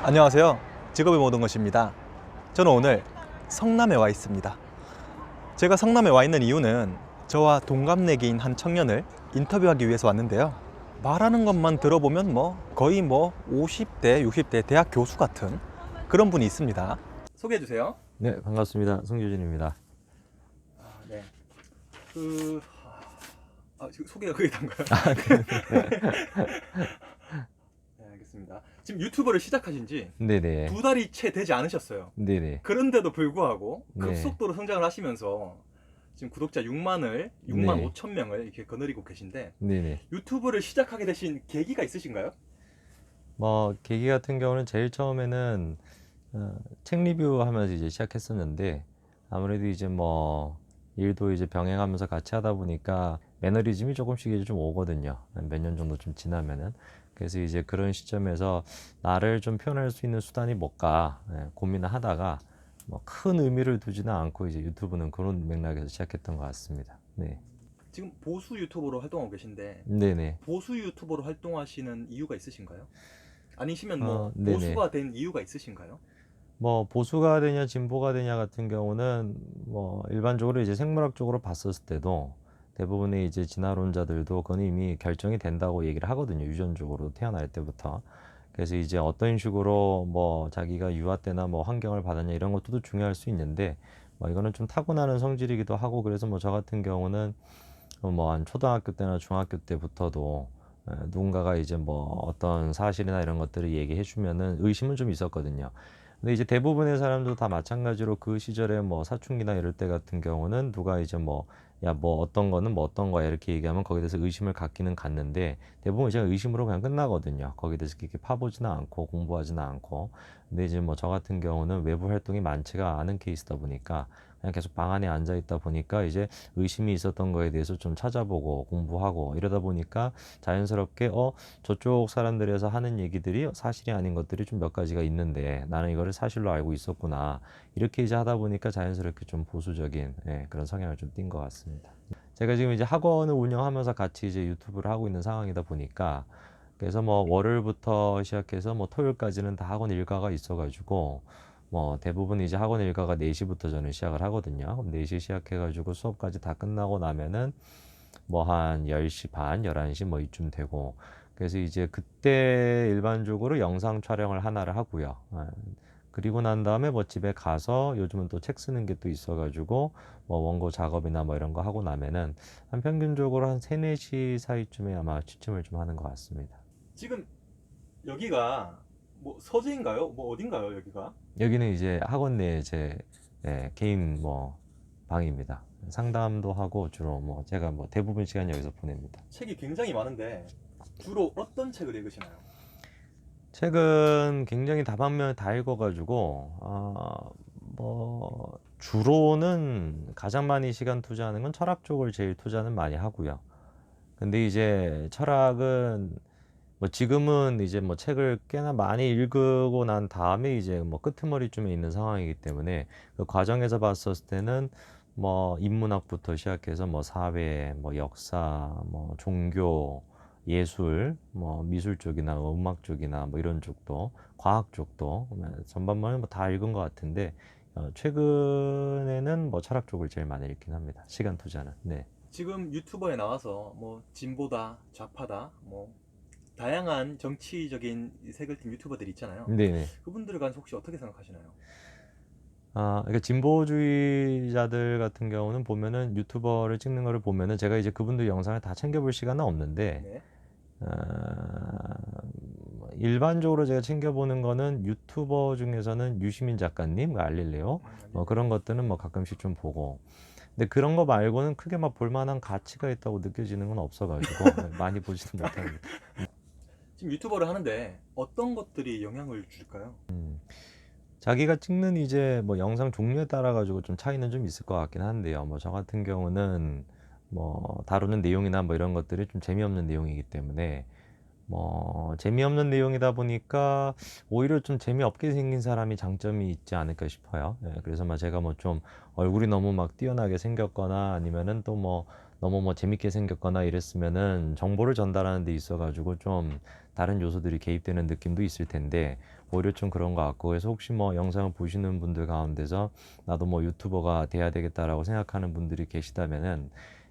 안녕하세요. 직업의 모든 것입니다. 저는 오늘 성남에 와 있습니다. 제가 성남에 와 있는 이유는 저와 동갑내기인 한 청년을 인터뷰하기 위해서 왔는데요. 말하는 것만 들어보면 거의 50대, 60대 대학 교수 같은 그런 분이 있습니다. 소개해 주세요. 네, 반갑습니다. 송규진입니다. 네. 지금 소개가 그게 단가요? 네, 알겠습니다. 지금 유튜버를 시작하신 지 네네. 2달이 채 되지 않으셨어요. 네네. 그런데도 불구하고 네. 급속도로 성장을 하시면서 지금 구독자 6만 네. 5천 명을 이렇게 거느리고 계신데 네네. 유튜브를 시작하게 되신 계기가 있으신가요? 계기 같은 경우는 제일 처음에는 책 리뷰하면서 이제 시작했었는데 아무래도 이제 일도 이제 병행하면서 같이 하다 보니까 매너리즘이 조금씩 이제 좀 오거든요. 몇 년 정도 좀 지나면은. 그래서 이제 그런 시점에서 나를 좀 표현할 수 있는 수단이 뭘까 고민을 하다가 큰 의미를 두지는 않고 이제 유튜브는 그런 맥락에서 시작했던 것 같습니다. 네. 지금 보수 유튜버로 활동하고 계신데 네네. 보수 유튜버로 활동하시는 이유가 있으신가요? 아니시면 네네. 보수가 된 이유가 있으신가요? 보수가 되냐 진보가 되냐 같은 경우는 일반적으로 이제 생물학적으로 봤었을 때도 대부분의 이제 진화론자들도 그건 이미 결정이 된다고 얘기를 하거든요. 유전적으로 태어날 때부터. 그래서 이제 어떤 식으로 자기가 유아 때나 환경을 받았냐 이런 것도 중요할 수 있는데 이거는 좀 타고나는 성질이기도 하고, 그래서 저 같은 경우는 한 초등학교 때나 중학교 때부터도 누군가가 이제 어떤 사실이나 이런 것들을 얘기해 주면은 의심은 좀 있었거든요. 근데 이제 대부분의 사람도 다 마찬가지로 그 시절에 사춘기나 이럴 때 같은 경우는 누가 이제 야, 어떤 거는 어떤 거야 이렇게 얘기하면 거기에 대해서 의심을 갖기는 갖는데 대부분 이제 의심으로 그냥 끝나거든요. 거기에 대해서 이렇게 파보지는 않고 공부하지는 않고. 근데 이제 저 같은 경우는 외부 활동이 많지가 않은 케이스다 보니까 그냥 계속 방 안에 앉아 있다 보니까 이제 의심이 있었던 거에 대해서 좀 찾아보고 공부하고 이러다 보니까 자연스럽게 저쪽 사람들에서 하는 얘기들이 사실이 아닌 것들이 좀 몇 가지가 있는데 나는 이거를 사실로 알고 있었구나, 이렇게 이제 하다 보니까 자연스럽게 좀 보수적인 그런 성향을 좀 띈 것 같습니다. 제가 지금 이제 학원을 운영하면서 같이 이제 유튜브를 하고 있는 상황이다 보니까 그래서 월요일부터 시작해서 토요일까지는 다 학원 일과가 있어가지고 대부분 이제 학원 일과가 4시부터 저는 시작을 하거든요. 4시 시작해가지고 수업까지 다 끝나고 나면은 한 10시 반, 11시 이쯤 되고, 그래서 이제 그때 일반적으로 영상 촬영을 하나를 하고요. 그리고 난 다음에 집에 가서 요즘은 또 책 쓰는 게 또 있어가지고 원고 작업이나 이런 거 하고 나면은 한 평균적으로 한 3, 4시 사이쯤에 아마 취침을 좀 하는 것 같습니다. 지금 여기가 서재인가요? 어딘가요, 여기가? 여기는 이제 학원 내 제 개인 방입니다. 상담도 하고 주로 제가 대부분 시간 여기서 보냅니다. 책이 굉장히 많은데 주로 어떤 책을 읽으시나요? 책은 굉장히 다방면 다 읽어가지고 주로는 가장 많이 시간 투자하는 건 철학 쪽을 제일 투자는 많이 하고요. 근데 이제 철학은 지금은 이제 책을 꽤나 많이 읽고 난 다음에 이제 끄트머리쯤에 있는 상황이기 때문에 그 과정에서 봤었을 때는 인문학부터 시작해서 사회, 역사, 종교, 예술, 미술 쪽이나 음악 쪽이나 이런 쪽도, 과학 쪽도 전반만에 다 읽은 것 같은데 최근에는 철학 쪽을 제일 많이 읽긴 합니다. 시간 투자는. 네. 지금 유튜버에 나와서 진보다 좌파다 다양한 정치적인 색을 띤 유튜버들 있잖아요. 네네. 그분들에 관해서 혹시 어떻게 생각하시나요? 그러니까 진보주의자들 같은 경우는 보면은 유튜버를 찍는 거를 보면은 제가 이제 그분들 영상을 다 챙겨볼 시간은 없는데 네. 일반적으로 제가 챙겨보는 거는 유튜버 중에서는 유시민 작가님, 알릴레오 그런 것들은 가끔씩 좀 보고, 근데 그런 거 말고는 크게 볼만한 가치가 있다고 느껴지는 건 없어가지고 많이 보지는 못합니다. 지금 유튜버를 하는데 어떤 것들이 영향을 줄까요? 자기가 찍는 이제 영상 종류에 따라 가지고 좀 차이는 좀 있을 것 같긴 한데요. 저 같은 경우는 다루는 내용이나 이런 것들이 좀 재미없는 내용이기 때문에 재미없는 내용이다 보니까 오히려 좀 재미없게 생긴 사람이 장점이 있지 않을까 싶어요. 그래서 제가 좀 얼굴이 너무 뛰어나게 생겼거나 아니면은 또 너무 재밌게 생겼거나 이랬으면은 정보를 전달하는 데 있어 가지고 좀 다른 요소들이 개입되는 느낌도 있을 텐데, 오히려 좀 그런 것 같고, 그래서 혹시 뭐 영상을 보시는 분들 가운데서 나도 뭐 유튜버가 돼야 되겠다라고 생각하는 분들이 계시다면은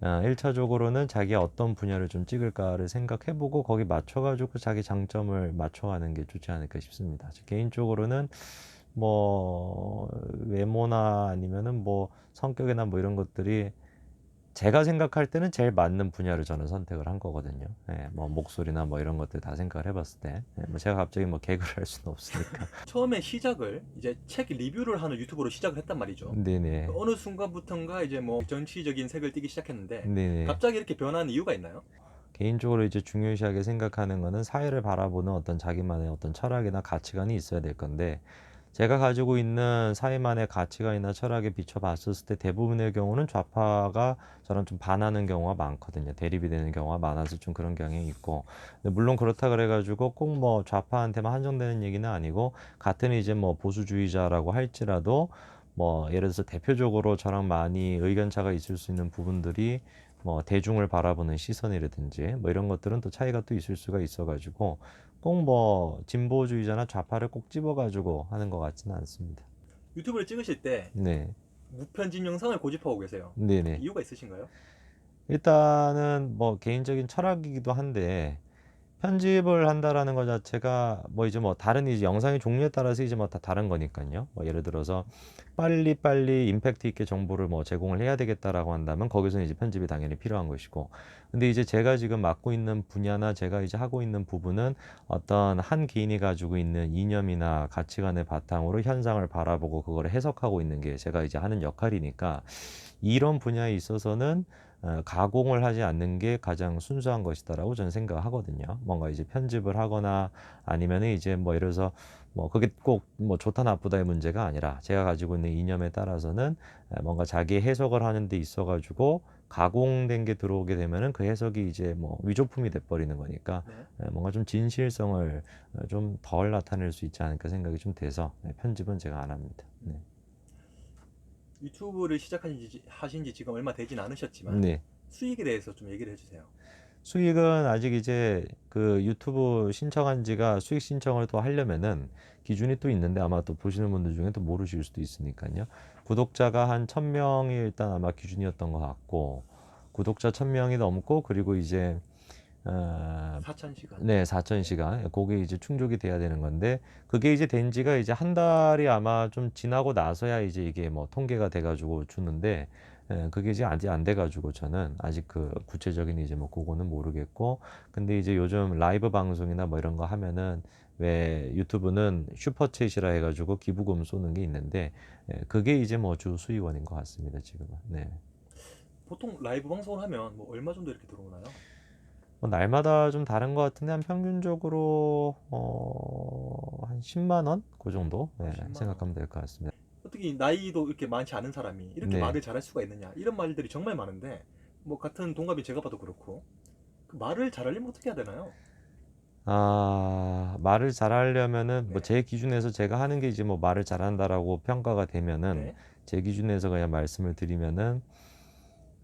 1차적으로는 자기가 어떤 분야를 좀 찍을까를 생각해보고 거기 맞춰가지고 자기 장점을 맞춰가는 게 좋지 않을까 싶습니다. 개인적으로는 뭐 외모나 아니면은 뭐 성격이나 뭐 이런 것들이 제가 생각할 때는 제일 맞는 분야를 저는 선택을 한 거거든요. 예, 뭐 목소리나 뭐 이런 것들 다 생각을 해봤을 때, 예, 뭐 제가 갑자기 뭐 개그를 할 수는 없으니까. 처음에 시작을 이제 책 리뷰를 하는 유튜버로 시작을 했단 말이죠. 네네. 어느 순간부턴가 이제 뭐 정치적인 색을 띠기 시작했는데 네네. 갑자기 이렇게 변한 이유가 있나요? 개인적으로 이제 중요시하게 생각하는 거는 사회를 바라보는 어떤 자기만의 어떤 철학이나 가치관이 있어야 될 건데, 제가 가지고 있는 사회만의 가치관이나 철학에 비춰봤을 때 대부분의 경우는 좌파가 저랑 좀 반하는 경우가 많거든요. 대립이 되는 경우가 많아서 좀 그런 경향이 있고, 근데 물론 그렇다 그래가지고 꼭 뭐 좌파한테만 한정되는 얘기는 아니고, 같은 이제 뭐 보수주의자라고 할지라도 뭐 예를 들어서 대표적으로 저랑 많이 의견차가 있을 수 있는 부분들이 뭐 대중을 바라보는 시선이라든지 뭐 이런 것들은 또 차이가 또 있을 수가 있어가지고, 꼭 뭐 진보주의자나 좌파를 꼭 집어가지고 하는 것 같지는 않습니다. 유튜브를 찍으실 때 네, 무편집 영상을 고집하고 계세요. 네네. 이유가 있으신가요? 일단은 뭐 개인적인 철학이기도 한데, 편집을 한다라는 것 자체가 뭐 이제 뭐 다른 이제 영상의 종류에 따라서 이제 뭐 다 다른 거니까요. 뭐 예를 들어서 빨리빨리 임팩트 있게 정보를 뭐 제공을 해야 되겠다라고 한다면 거기서 이제 편집이 당연히 필요한 것이고, 근데 이제 제가 지금 맡고 있는 분야나 제가 이제 하고 있는 부분은 어떤 한 개인이 가지고 있는 이념이나 가치관을 바탕으로 현상을 바라보고 그걸 해석하고 있는 게 제가 이제 하는 역할이니까, 이런 분야에 있어서는 가공을 하지 않는 게 가장 순수한 것이다라고 저는 생각하거든요. 뭔가 이제 편집을 하거나 아니면은 이제 뭐 예를 들어서 뭐 그게 꼭 뭐 좋다 나쁘다의 문제가 아니라, 제가 가지고 있는 이념에 따라서는 뭔가 자기 해석을 하는 데 있어 가지고 가공된 게 들어오게 되면은 그 해석이 이제 뭐 위조품이 돼 버리는 거니까, 네. 뭔가 좀 진실성을 좀 덜 나타낼 수 있지 않을까 생각이 좀 돼서 편집은 제가 안 합니다. 네. 유튜브를 하신 지 지금 얼마 되진 않으셨지만 네. 수익에 대해서 좀 얘기를 해주세요. 수익은 아직 이제 그 유튜브 신청한 지가, 수익 신청을 또 하려면은 기준이 또 있는데, 아마 또 보시는 분들 중에 또 모르실 수도 있으니까요. 구독자가 한 1000명이 일단 아마 기준이었던 것 같고, 구독자 1000명이 넘고, 그리고 이제 4,000시간. 네, 4000시간. 그게 이제 충족이 돼야 되는 건데, 그게 이제 된 지가 이제 한 달이 아마 좀 지나고 나서야 이제 이게 뭐 통계가 돼가지고 주는데, 그게 이제 아직 안 돼가지고 저는 아직 그 구체적인 이제 뭐 그거는 모르겠고, 근데 이제 요즘 라이브 방송이나 뭐 이런 거 하면은 왜 유튜브는 슈퍼챗이라 해가지고 기부금 쏘는 게 있는데, 그게 이제 뭐 주 수익원인 것 같습니다, 지금은. 네. 보통 라이브 방송을 하면 뭐 얼마 정도 이렇게 들어오나요? 뭐 날마다 좀 다른 것 같은데, 한 평균적으로 한 10만 원? 그 정도? 네, 10만 원. 생각하면 될 것 같습니다. 어떻게 나이도 이렇게 많지 않은 사람이 이렇게 네. 말을 잘할 수가 있느냐 이런 말들이 정말 많은데 뭐 같은 동갑인 제가 봐도 그렇고 그 말을 잘하려면 어떻게 해야 되나요? 말을 잘하려면은 뭐 네. 제 기준에서 제가 하는 게 이제 뭐 말을 잘한다라고 평가가 되면은, 네. 제 기준에서 그냥 말씀을 드리면은,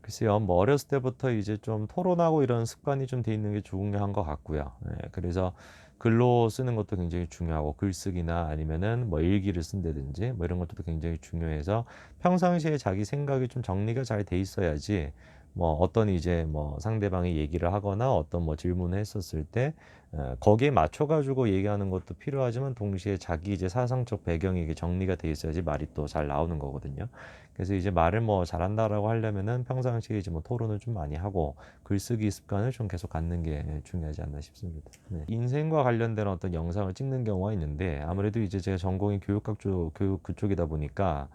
글쎄요, 뭐 어렸을 때부터 이제 좀 토론하고 이런 습관이 좀 돼 있는 게 중요한 것 같고요. 그래서 글로 쓰는 것도 굉장히 중요하고, 글쓰기나 아니면은 뭐 일기를 쓴다든지 뭐 이런 것도 굉장히 중요해서, 평상시에 자기 생각이 좀 정리가 잘 돼 있어야지 뭐 어떤 이제 뭐 상대방이 얘기를 하거나 어떤 뭐 질문을 했었을 때 거기에 맞춰 가지고 얘기하는 것도 필요하지만, 동시에 자기 이제 사상적 배경이 이게 정리가 돼 있어야지 말이 또 잘 나오는 거거든요. 그래서 이제 말을 뭐 잘한다라고 하려면은 평상시에 이제 뭐 토론을 좀 많이 하고 글쓰기 습관을 좀 계속 갖는 게 중요하지 않나 싶습니다. 네. 인생과 관련된 어떤 영상을 찍는 경우가 있는데, 아무래도 이제 제가 전공이 교육학 쪽, 교육 그쪽이다 보니까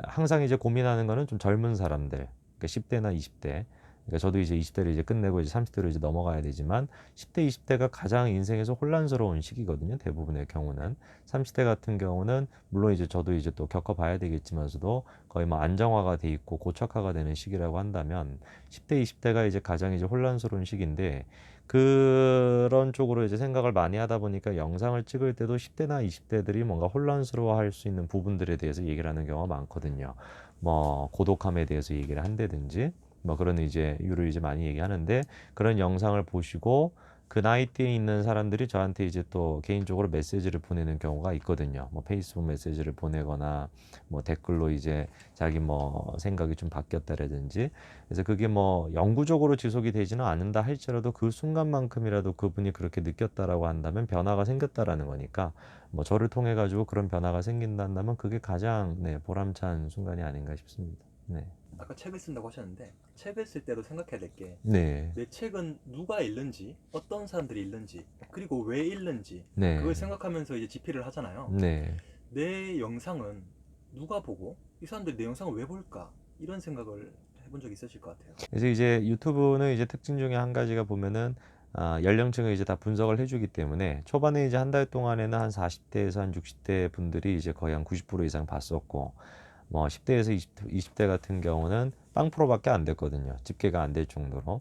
항상 이제 고민하는 거는 좀 젊은 사람들, 그러니까 10대나 20대. 그러니까 저도 이제 20대를 이제 끝내고 이제 30대로 이제 넘어가야 되지만, 10대, 20대가 가장 인생에서 혼란스러운 시기거든요. 대부분의 경우는. 30대 같은 경우는 물론 이제 저도 이제 또 겪어봐야 되겠지만서도 거의 뭐 안정화가 돼 있고 고착화가 되는 시기라고 한다면, 10대, 20대가 이제 가장 이제 혼란스러운 시기인데, 그런 쪽으로 이제 생각을 많이 하다 보니까 영상을 찍을 때도 10대나 20대들이 뭔가 혼란스러워할 수 있는 부분들에 대해서 얘기를 하는 경우가 많거든요. 뭐 고독함에 대해서 얘기를 한다든지 뭐 그런 이제 이유를 이제 많이 얘기하는데, 그런 영상을 보시고 그 나이대에 있는 사람들이 저한테 이제 또 개인적으로 메시지를 보내는 경우가 있거든요. 뭐 페이스북 메시지를 보내거나 뭐 댓글로 이제 자기 뭐 생각이 좀 바뀌었다라든지. 그래서 그게 뭐 영구적으로 지속이 되지는 않는다 할지라도 그 순간만큼이라도 그분이 그렇게 느꼈다라고 한다면 변화가 생겼다라는 거니까, 뭐 저를 통해 가지고 그런 변화가 생긴다면 그게 가장 네, 보람찬 순간이 아닌가 싶습니다. 네. 아까 책을 쓴다고 하셨는데 책을 쓸 때도 생각해야 될 게 네. 내 책은 누가 읽는지, 어떤 사람들이 읽는지, 그리고 왜 읽는지 네. 그걸 생각하면서 이제 집필을 하잖아요. 네. 내 영상은 누가 보고 이 사람들이 내 영상을 왜 볼까? 이런 생각을 해본 적 있으실 것 같아요. 그래서 이제 유튜브는 이제 특징 중에 한 가지가 보면은 연령층을 이제 다 분석을 해주기 때문에 초반에 이제 한 달 동안에는 한 40대에서 한 60대 분들이 이제 거의 한 90% 이상 봤었고, 뭐 10대에서 20대 같은 경우는 0%밖에 안 됐거든요. 집계가 안 될 정도로.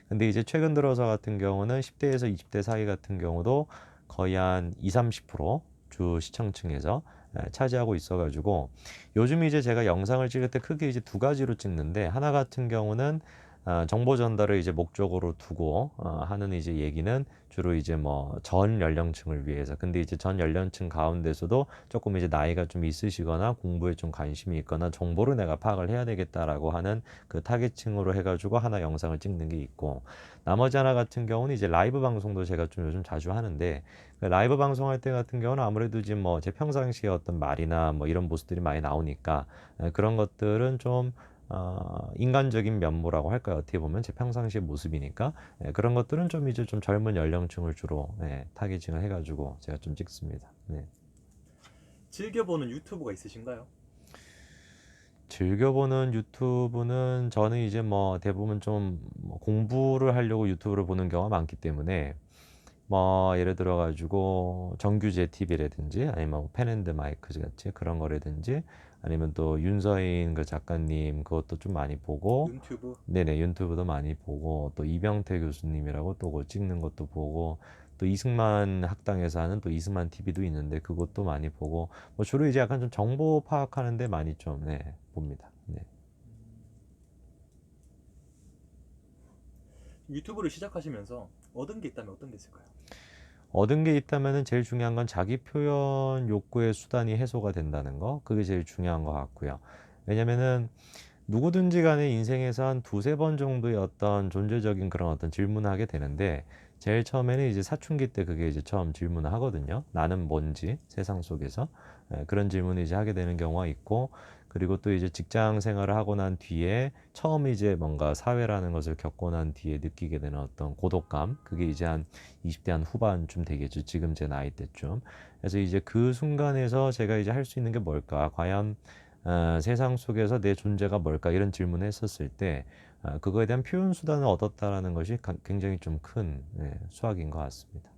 근데 이제 최근 들어서 같은 경우는 10대에서 20대 사이 같은 경우도 거의 한 20, 30%주 시청층에서 차지하고 있어가지고, 요즘 이제 제가 영상을 찍을 때 크게 이제 두 가지로 찍는데, 하나 같은 경우는 정보 전달을 이제 목적으로 두고 하는 이제 얘기는 주로 이제 뭐 전 연령층을 위해서. 근데 이제 전 연령층 가운데서도 조금 이제 나이가 좀 있으시거나 공부에 좀 관심이 있거나 정보를 내가 파악을 해야 되겠다라고 하는 그 타겟층으로 해가지고 하나 영상을 찍는 게 있고, 나머지 하나 같은 경우는 이제 라이브 방송도 제가 좀 요즘 자주 하는데, 그 라이브 방송할 때 같은 경우는 아무래도 지금 뭐 제 평상시에 어떤 말이나 뭐 이런 모습들이 많이 나오니까 그런 것들은 좀 인간적인 면모라고 할까요? 어떻게 보면 제 평상시의 모습이니까 그런 것들은 좀 이제 좀 젊은 연령층을 주로 타겟팅을 해가지고 제가 좀 찍습니다. 네. 즐겨보는 유튜브가 있으신가요? 즐겨보는 유튜브는 저는 이제 뭐 대부분 좀뭐 공부를 하려고 유튜브를 보는 경우가 많기 때문에, 뭐 예를 들어 가지고 정규제 TV라든지 아니면 뭐 펜앤드 마이크 같이 그런 거라든지, 아니면 또 윤서인 그 작가님 그것도 좀 많이 보고, 유튜브? 네네, 유튜브도 많이 보고, 또 이병태 교수님이라고 또 그거 찍는 것도 보고, 또 이승만 학당에서 하는 또 이승만 TV도 있는데 그것도 많이 보고, 뭐 주로 이제 약간 좀 정보 파악하는데 많이 좀 봅니다. 네. 유튜브를 시작하시면서 얻은 게 있다면 어떤 게 있을까요? 얻은 게 있다면은 제일 중요한 건 자기 표현 욕구의 수단이 해소가 된다는 거. 그게 제일 중요한 것 같고요. 왜냐면은 누구든지 간에 인생에서 한 두세 번 정도의 어떤 존재적인 그런 어떤 질문을 하게 되는데, 제일 처음에는 이제 사춘기 때 그게 이제 처음 질문을 하거든요. 나는 뭔지, 세상 속에서. 그런 질문을 이제 하게 되는 경우가 있고, 그리고 또 이제 직장 생활을 하고 난 뒤에 처음 이제 뭔가 사회라는 것을 겪고 난 뒤에 느끼게 되는 어떤 고독감, 그게 이제 한 20대 한 후반쯤 되겠죠. 지금 제 나이 때쯤. 그래서 이제 그 순간에서 제가 이제 할 수 있는 게 뭘까? 과연 세상 속에서 내 존재가 뭘까? 이런 질문을 했었을 때 그거에 대한 표현 수단을 얻었다라는 것이 굉장히 좀 큰 수확인 것 같습니다.